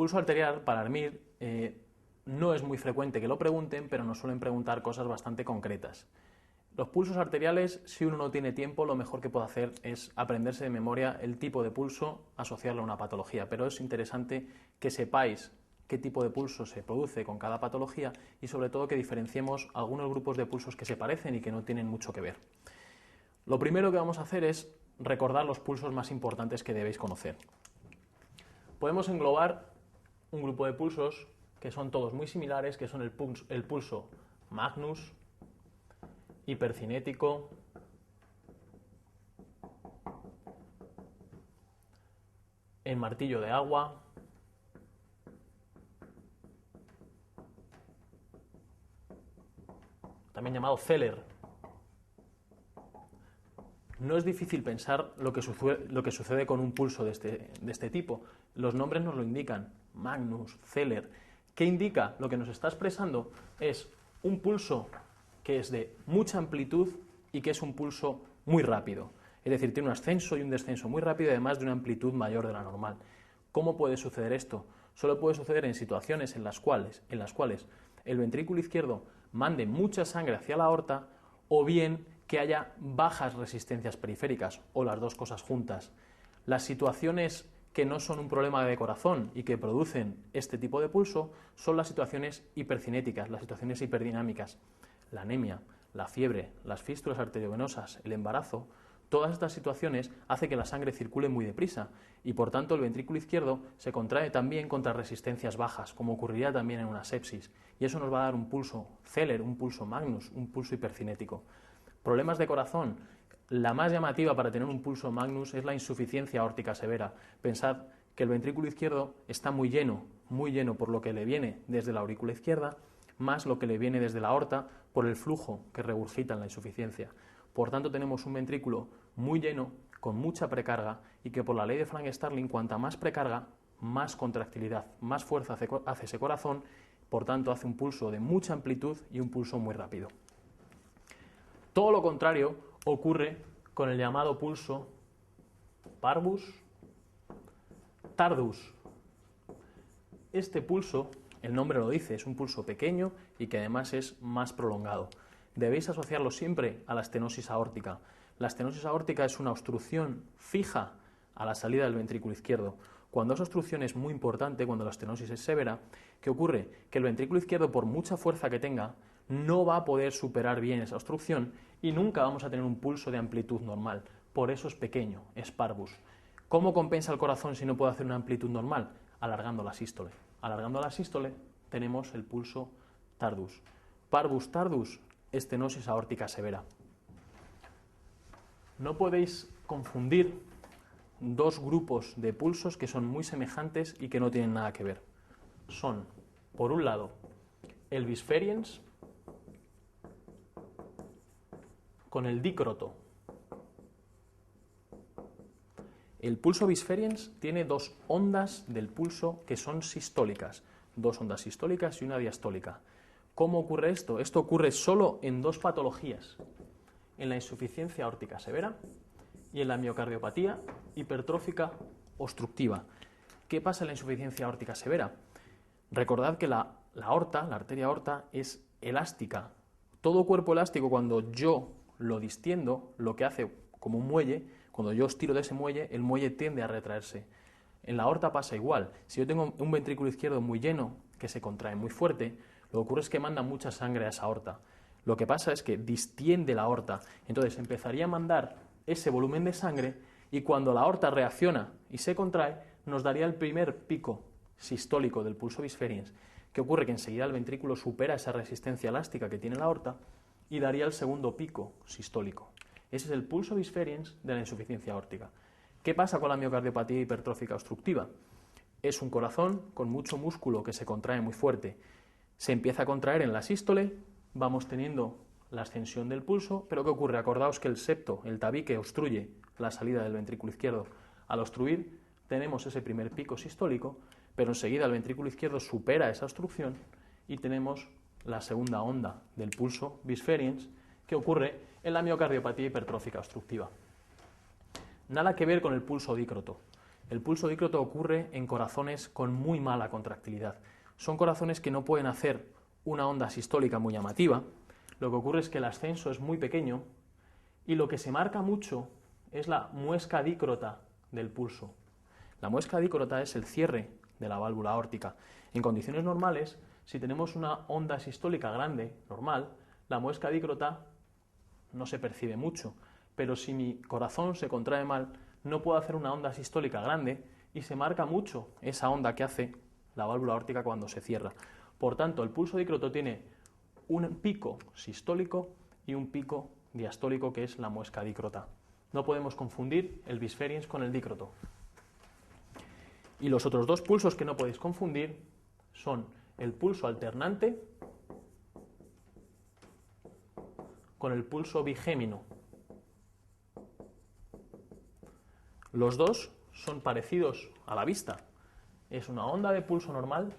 pulso arterial para Armir no es muy frecuente que lo pregunten, pero nos suelen preguntar cosas bastante concretas. Los pulsos arteriales, si uno no tiene tiempo, lo mejor que puede hacer es aprenderse de memoria el tipo de pulso, asociarlo a una patología, pero es interesante que sepáis qué tipo de pulso se produce con cada patología y sobre todo que diferenciemos algunos grupos de pulsos que se parecen y que no tienen mucho que ver. Lo primero que vamos a hacer es recordar los pulsos más importantes que debéis conocer. Podemos englobar un grupo de pulsos que son todos muy similares, que son el pulso Magnus, hipercinético, en martillo de agua, también llamado Zeller. No es difícil pensar lo que sucede con un pulso de este tipo. Los nombres nos lo indican. Magnus, Zeller. ¿Qué indica? Lo que nos está expresando es un pulso que es de mucha amplitud y que es un pulso muy rápido. Es decir, tiene un ascenso y un descenso muy rápido y además de una amplitud mayor de la normal. ¿Cómo puede suceder esto? Solo puede suceder en situaciones en las cuales el ventrículo izquierdo mande mucha sangre hacia la aorta o bien que haya bajas resistencias periféricas o las dos cosas juntas. Las situaciones que no son un problema de corazón y que producen este tipo de pulso son las situaciones hipercinéticas, las situaciones hiperdinâmicas. La anemia, la fiebre, las fístulas arteriovenosas, el embarazo, todas estas situaciones hacen que la sangre circule muy deprisa y por tanto el ventrículo izquierdo se contrae también contra resistencias bajas, como ocurriría también en una sepsis, y eso nos va a dar un pulso Zeller, un pulso Magnus, un pulso hipercinético. Problemas de corazón. La más llamativa para tener un pulso Magnus es la insuficiencia aórtica severa. Pensad que el ventrículo izquierdo está muy lleno por lo que le viene desde la aurícula izquierda, más lo que le viene desde la aorta por el flujo que regurgita en la insuficiencia. Por tanto, tenemos un ventrículo muy lleno, con mucha precarga, y que por la ley de Frank-Starling, cuanta más precarga, más contractilidad, más fuerza hace ese corazón, por tanto hace un pulso de mucha amplitud y un pulso muy rápido. Todo lo contrario ocurre con el llamado pulso parvus tardus. Este pulso, el nombre lo dice, es un pulso pequeño y que además es más prolongado. Debéis asociarlo siempre a la estenosis aórtica. La estenosis aórtica es una obstrucción fija a la salida del ventrículo izquierdo. Cuando esa obstrucción es muy importante, cuando la estenosis es severa, ¿qué ocurre? Que el ventrículo izquierdo, por mucha fuerza que tenga, no va a poder superar bien esa obstrucción y nunca vamos a tener un pulso de amplitud normal. Por eso es pequeño, es parvus. ¿Cómo compensa el corazón si no puede hacer una amplitud normal? Alargando la sístole. Alargando la sístole tenemos el pulso tardus. Parvus tardus, estenosis aórtica severa. No podéis confundir dos grupos de pulsos que son muy semejantes y que no tienen nada que ver. Son, por un lado, el bisferiens con el dícroto. El pulso bisferiens tiene dos ondas del pulso que son sistólicas, dos ondas sistólicas y una diastólica. ¿Cómo ocurre esto? Esto ocurre solo en dos patologías, en la insuficiencia aórtica severa y en la miocardiopatía hipertrófica obstructiva. ¿Qué pasa en la insuficiencia aórtica severa? Recordad que la aorta, la arteria aorta, es elástica. Todo cuerpo elástico, cuando yo lo distiendo, lo que hace como un muelle, cuando yo estiro de ese muelle, el muelle tiende a retraerse. En la aorta pasa igual. Si yo tengo un ventrículo izquierdo muy lleno, que se contrae muy fuerte, lo que ocurre es que manda mucha sangre a esa aorta. Lo que pasa es que distiende la aorta. Entonces empezaría a mandar ese volumen de sangre y cuando la aorta reacciona y se contrae, nos daría el primer pico sistólico del pulso bisferiens. ¿Qué ocurre? Que enseguida el ventrículo supera esa resistencia elástica que tiene la aorta y daría el segundo pico sistólico. Ese es el pulso bisferiens de la insuficiencia aórtica. ¿Qué pasa con la miocardiopatía hipertrófica obstructiva? Es un corazón con mucho músculo que se contrae muy fuerte. Se empieza a contraer en la sístole, vamos teniendo la ascensión del pulso, pero ¿qué ocurre? Acordaos que el septo, el tabique, obstruye la salida del ventrículo izquierdo. Al obstruir tenemos ese primer pico sistólico, pero enseguida el ventrículo izquierdo supera esa obstrucción y tenemos la segunda onda del pulso bisferiens que ocurre en la miocardiopatía hipertrófica obstructiva. Nada que ver con el pulso dícroto. El pulso dícroto ocurre en corazones con muy mala contractilidad. Son corazones que no pueden hacer una onda sistólica muy llamativa. Lo que ocurre es que el ascenso es muy pequeño y lo que se marca mucho es la muesca dícrota del pulso. La muesca dícrota es el cierre de la válvula aórtica. En condiciones normales, si tenemos una onda sistólica grande, normal, la muesca dícrota no se percibe mucho, pero si mi corazón se contrae mal, no puedo hacer una onda sistólica grande y se marca mucho esa onda que hace la válvula aórtica cuando se cierra. Por tanto, el pulso dícroto tiene un pico sistólico y un pico diastólico, que es la muesca dícrota. No podemos confundir el bisferiens con el dícroto. Y los otros dos pulsos que no podéis confundir son el pulso alternante con el pulso bigémino. Los dos son parecidos a la vista. Es una onda de pulso normal,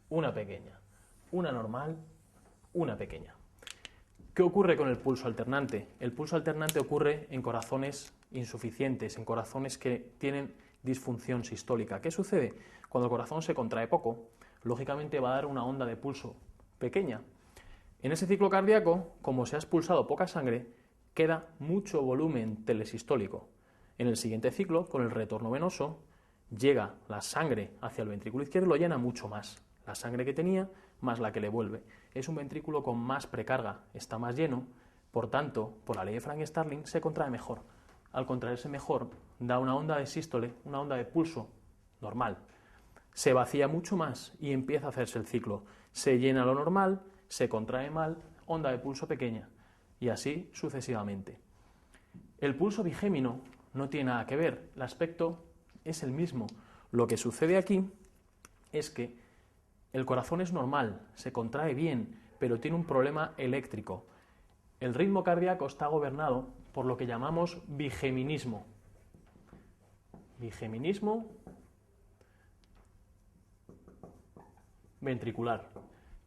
una pequeña. Una normal, una pequeña. ¿Qué ocurre con el pulso alternante? El pulso alternante ocurre en corazones insuficientes, en corazones que tienen disfunción sistólica. ¿Qué sucede? Cuando el corazón se contrae poco, lógicamente va a dar una onda de pulso pequeña. En ese ciclo cardíaco, como se ha expulsado poca sangre, queda mucho volumen telesistólico. En el siguiente ciclo, con el retorno venoso, llega la sangre hacia el ventrículo izquierdo y lo llena mucho más. La sangre que tenía más la que le vuelve. Es un ventrículo con más precarga, está más lleno, por tanto, por la ley de Frank-Starling, se contrae mejor. Al contraerse mejor, da una onda de sístole, una onda de pulso normal. Se vacía mucho más y empieza a hacerse el ciclo. Se llena lo normal, se contrae mal, onda de pulso pequeña, y así sucesivamente. El pulso bigémino no tiene nada que ver, el aspecto es el mismo. Lo que sucede aquí es que el corazón es normal, se contrae bien, pero tiene un problema eléctrico. El ritmo cardíaco está gobernado por lo que llamamos bigeminismo. Bigeminismo ventricular.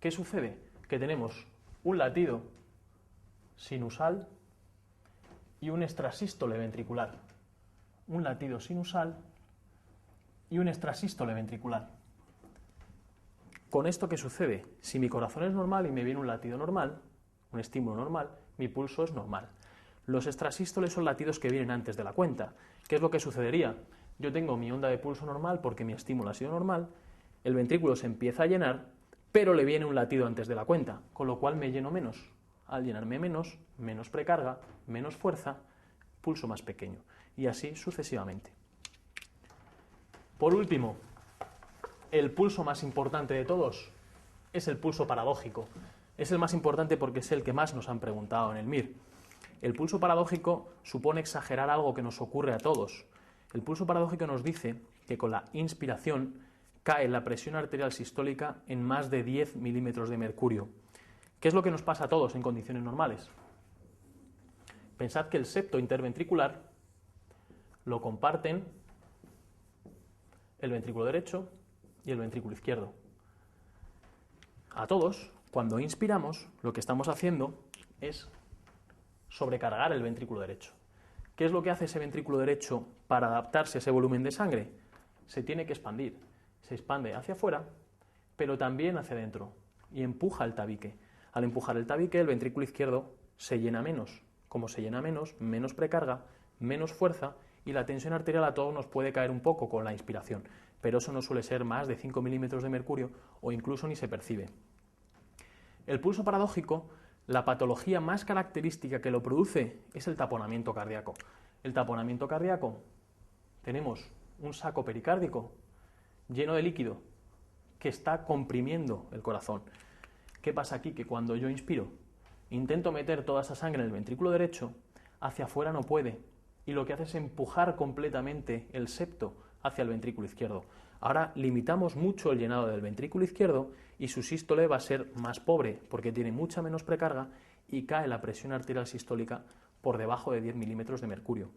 ¿Qué sucede? Que tenemos un latido sinusal y un extrasístole ventricular. Un latido sinusal y un extrasístole ventricular. ¿Con esto qué sucede? Si mi corazón es normal y me viene un latido normal, un estímulo normal, mi pulso es normal. Los extrasístoles son latidos que vienen antes de la cuenta. ¿Qué es lo que sucedería? Yo tengo mi onda de pulso normal porque mi estímulo ha sido normal, el ventrículo se empieza a llenar, pero le viene un latido antes de la cuenta, con lo cual me lleno menos. Al llenarme menos, menos precarga, menos fuerza, pulso más pequeño. Y así sucesivamente. Por último, el pulso más importante de todos es el pulso paradójico. Es el más importante porque es el que más nos han preguntado en el MIR. El pulso paradójico supone exagerar algo que nos ocurre a todos. El pulso paradójico nos dice que con la inspiración cae la presión arterial sistólica en más de 10 milímetros de mercurio. ¿Qué es lo que nos pasa a todos en condiciones normales? Pensad que el septo interventricular lo comparten el ventrículo derecho y el ventrículo izquierdo. A todos, cuando inspiramos, lo que estamos haciendo es sobrecargar el ventrículo derecho. ¿Qué es lo que hace ese ventrículo derecho para adaptarse a ese volumen de sangre? Se tiene que expandir. Se expande hacia afuera, pero también hacia adentro, y empuja el tabique. Al empujar el tabique, el ventrículo izquierdo se llena menos. Como se llena menos, menos precarga, menos fuerza, y la tensión arterial a todos nos puede caer un poco con la inspiración, pero eso no suele ser más de 5 milímetros de mercurio o incluso ni se percibe. El pulso paradójico, la patología más característica que lo produce es el taponamiento cardíaco. El taponamiento cardíaco, tenemos un saco pericárdico lleno de líquido que está comprimiendo el corazón. ¿Qué pasa aquí? Que cuando yo inspiro, intento meter toda esa sangre en el ventrículo derecho, hacia afuera no puede, y lo que hace es empujar completamente el septo hacia el ventrículo izquierdo. Ahora limitamos mucho el llenado del ventrículo izquierdo y su sístole va a ser más pobre porque tiene mucha menos precarga y cae la presión arterial sistólica por debajo de 10 milímetros de mercurio.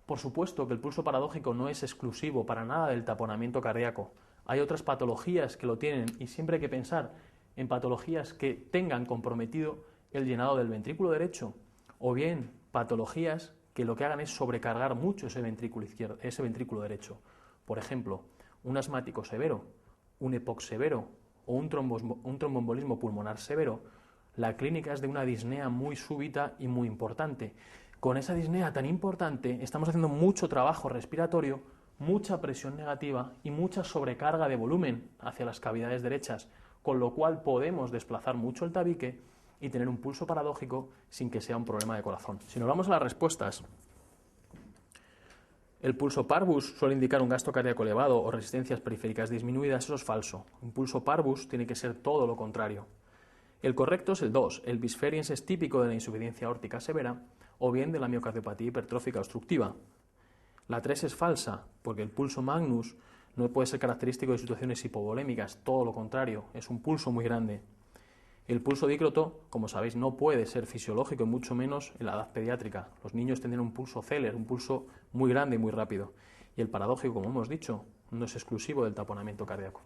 Por supuesto que el pulso paradójico no es exclusivo para nada del taponamiento cardíaco. Hay otras patologías que lo tienen y siempre hay que pensar en patologías que tengan comprometido el llenado del ventrículo derecho o bien patologías que lo que hagan es sobrecargar mucho ese ventrículo izquierdo, ese ventrículo derecho. Por ejemplo, un asmático severo, un EPOC severo o un tromboembolismo pulmonar severo, la clínica es de una disnea muy súbita y muy importante. Con esa disnea tan importante estamos haciendo mucho trabajo respiratorio, mucha presión negativa y mucha sobrecarga de volumen hacia las cavidades derechas, con lo cual podemos desplazar mucho el tabique y tener un pulso paradójico sin que sea un problema de corazón. Si nos vamos a las respuestas, el pulso parvus suele indicar un gasto cardíaco elevado o resistencias periféricas disminuidas, eso es falso. Un pulso parvus tiene que ser todo lo contrario. El correcto es el 2, el bisferiens es típico de la insuficiencia aórtica severa o bien de la miocardiopatía hipertrófica obstructiva. La 3 es falsa, porque el pulso magnus no puede ser característico de situaciones hipovolémicas, todo lo contrario, es un pulso muy grande. El pulso dícroto, como sabéis, no puede ser fisiológico y mucho menos en la edad pediátrica. Los niños tendrán un pulso Zeller, un pulso muy grande y muy rápido. Y el paradójico, como hemos dicho, no es exclusivo del taponamiento cardíaco.